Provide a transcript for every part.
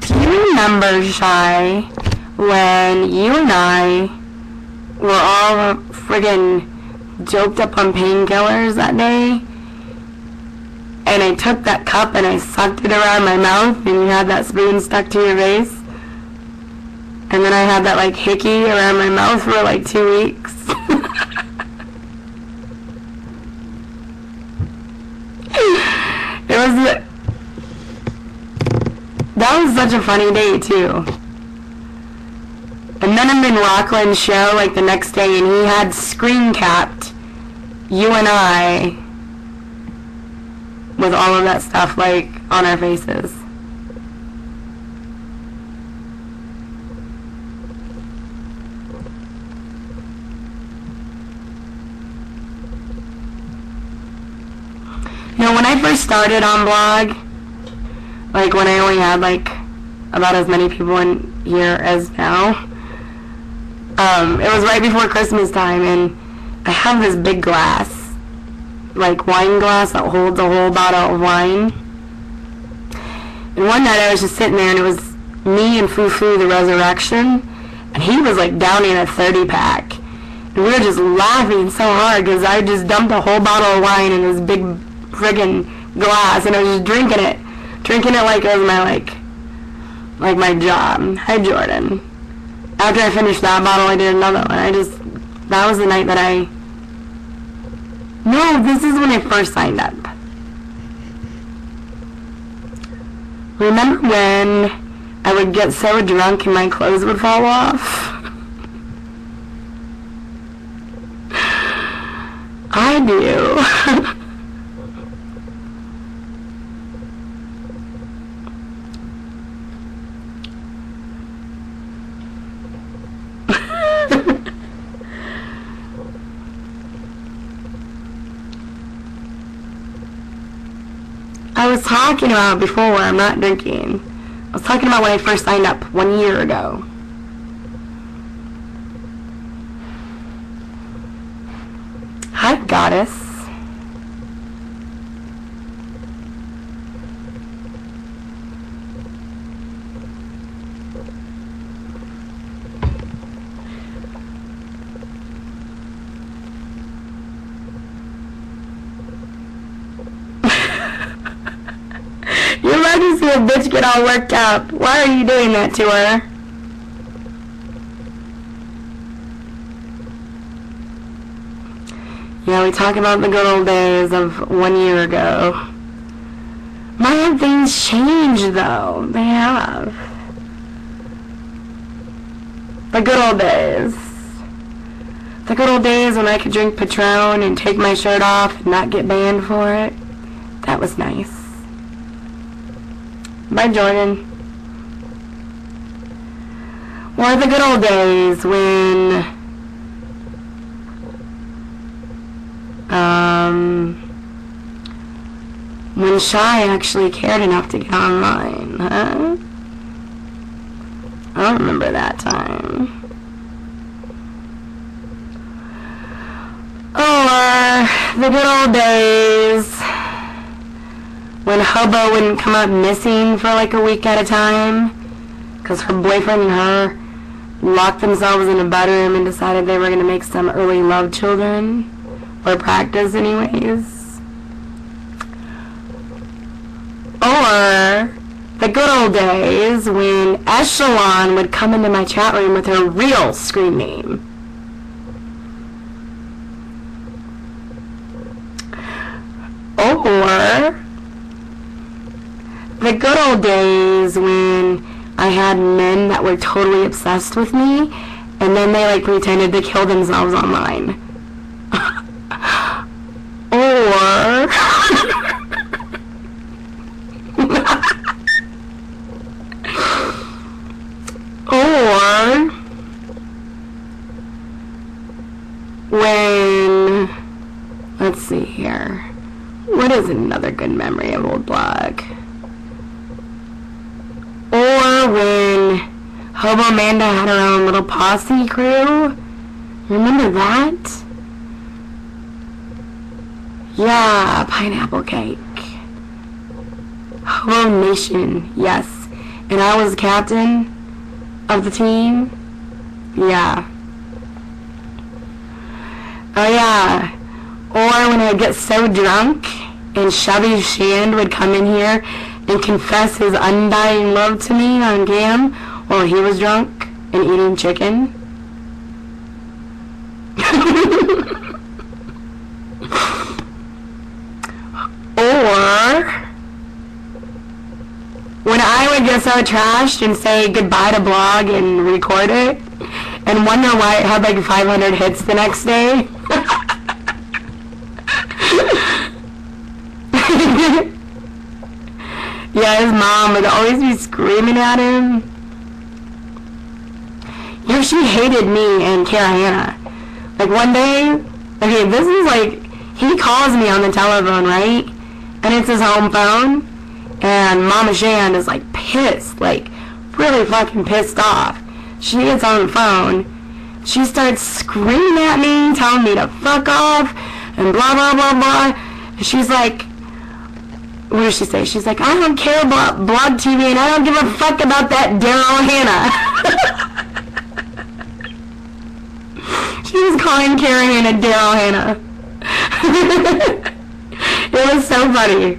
Do you remember, Shy, when you and I were all friggin' doped up on painkillers that day? And I took that cup and I sucked it around my mouth and you had that spoon stuck to your face? And then I had that like hickey around my mouth for like 2 weeks. That was such a funny day too. And then I'm in Rockland's show like the next day and he had screen capped you and I with all of that stuff like on our faces. You know, when I first started on blog, like when I only had like about as many people in here as now, it was right before Christmas time, and I have this big glass, like wine glass that holds a whole bottle of wine. And one night I was just sitting there and it was me and Fufu the Resurrection, and he was like downing a 30-pack. And we were just laughing so hard because I just dumped a whole bottle of wine in this big friggin' glass and I was just drinking it like it was my my job. Hi, Jordan. After I finished that bottle, I did another one. That was the night that no, this is when I first signed up. Remember when I would get so drunk and my clothes would fall off? I do. I was talking about before, I'm not drinking. I was talking about when I first signed up 1 year ago. Hi, Goddess. You're about to see a bitch get all worked up. Why are you doing that to her? Yeah, we talk about the good old days of 1 year ago. Man, things change though. They have. The good old days. The good old days when I could drink Patron and take my shirt off and not get banned for it. That was nice. Bye, Jordan. Or the good old days when Shy actually cared enough to get online, huh? I don't remember that time. Or the good old days when Hobo wouldn't come up missing for like a week at a time because her boyfriend and her locked themselves in a bedroom and decided they were going to make some early love children, or practice anyways. Or the good old days when Echelon would come into my chat room with her real screen name. Or the good old days when I had men that were totally obsessed with me and then they like pretended to kill themselves online. Or or when, let's see here, what is another good memory of old blog? Or when Hobo Amanda had her own little posse crew. Remember that? Yeah, pineapple cake. Hobo Nation, yes. and I was captain of the team. Yeah. Oh yeah. Or when I'd get so drunk and Chevy Shand would come in here and confess his undying love to me on cam while he was drunk and eating chicken. Or when I would get so trashed and say goodbye to blog and record it and wonder why it had like 500 hits the next day. Yeah, his mom would always be screaming at him. You know, she hated me and Kara Hannah. Like one day, okay, this is like, he calls me on the telephone, right? And it's his home phone. And Mama Shand is like pissed, like really fucking pissed off. She gets on the phone. She starts screaming at me, telling me to fuck off, and blah, blah, blah, blah. And she's like, what does she say? She's like, I don't care about Blog TV, and I don't give a fuck about that Daryl Hannah. She was calling Kara Hannah Daryl Hannah. It was so funny.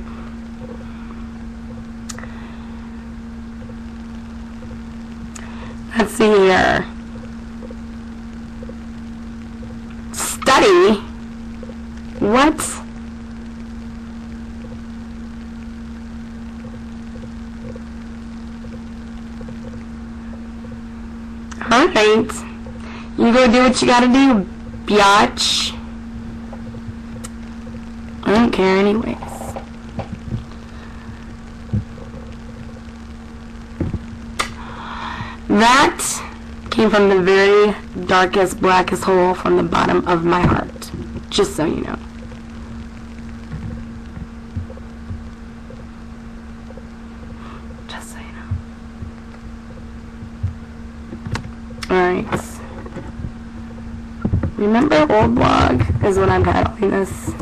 Let's see here. Study? What? Alright. You go do what you gotta do, biatch. I don't care anyways. That came from the very darkest, blackest hole from the bottom of my heart. Just so you know. Just so you know. Alright. Remember old blog is what I'm titling this.